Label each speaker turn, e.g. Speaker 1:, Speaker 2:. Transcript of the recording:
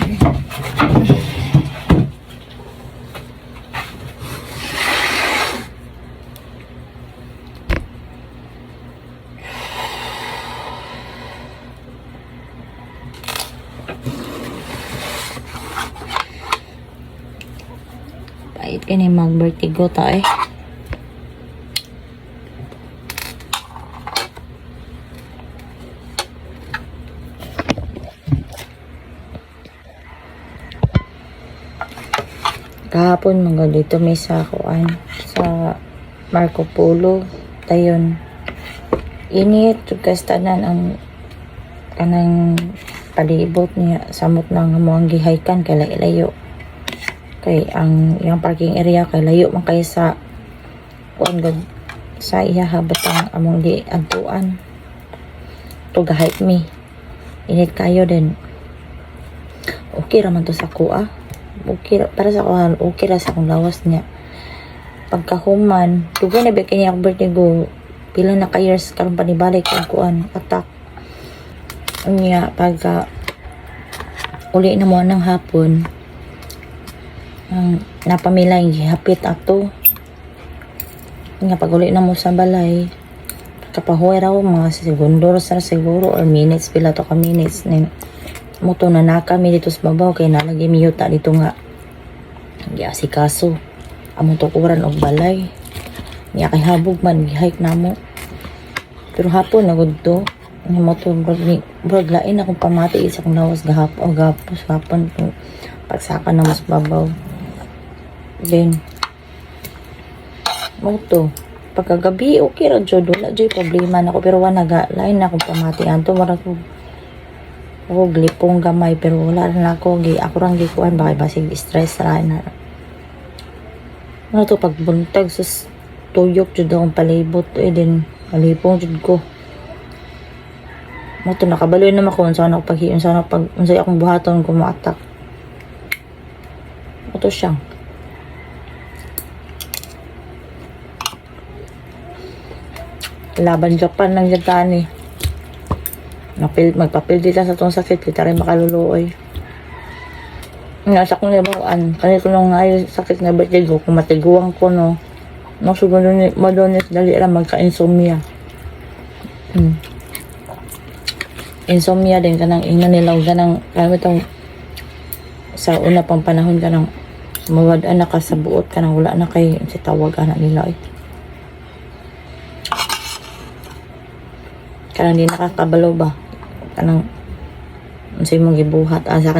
Speaker 1: Pait ka ni mag-vertigo ta eh. Kahapon mga dito may sakuan sa Marco Polo dayon init tugas tanan ang kanang palibot niya samot nang amuang gihaykan kay layo kay ang yung parking area kay layo man kay sa kuan gud sa iya habat ang among di adtuan to gahike me init kayo din okay raman to sa kuha. Okay para sa kuhan, okay ra sa akong lawas niya. Pagkahuman, dugay na ba kanya ako vertigo, pila na ka years karon panibalik ang kuhan, attack. Unya pagka uli na mo ng hapon, ang napamilay hapit ato. Nga pag uli na mo sa balay, kapahuay raw mga segundo sa siguro or minutes, pila to ka minutes na moto na kami dito sa babaw kay nalagi miyuta dito nga si kaso amo to kuran og balay niya kay habog man gihike namo pero hapon nagud to nga moto brog lain akong pamati sa akong lawas gahapos hapon pagsaka na mas babaw then moto pagkagabi okay ra jud wala jud problema nako pero wala lain na akong pamati anto mara ko ako glipong gamay pero wala na ako ako rang gikuan bakit basig stress ra na ano to pagbuntag sa tuyok jud akong palibot din malipong jud ko mo to nakabaloy naman ko unsa na paghiyon sa pag unsay akong buhaton ko maatak mo to siyang laban Japan lang jud ni magpapil dita sa tong sakit kita rin makaluluoy nasa kong nabawaan kanil ko nung ngayon sakit na vertigo kung matiguang ko no sugod ni madonis dali ra magka-insomnia insomnia din kanang ina nilaw ganang kami tong sa una pang panahon kanang mawad-an na ka sa buot kanang wala na kay si tawag anak nila kanang di nakakabalo ba kanang unsay mong gibuhat sa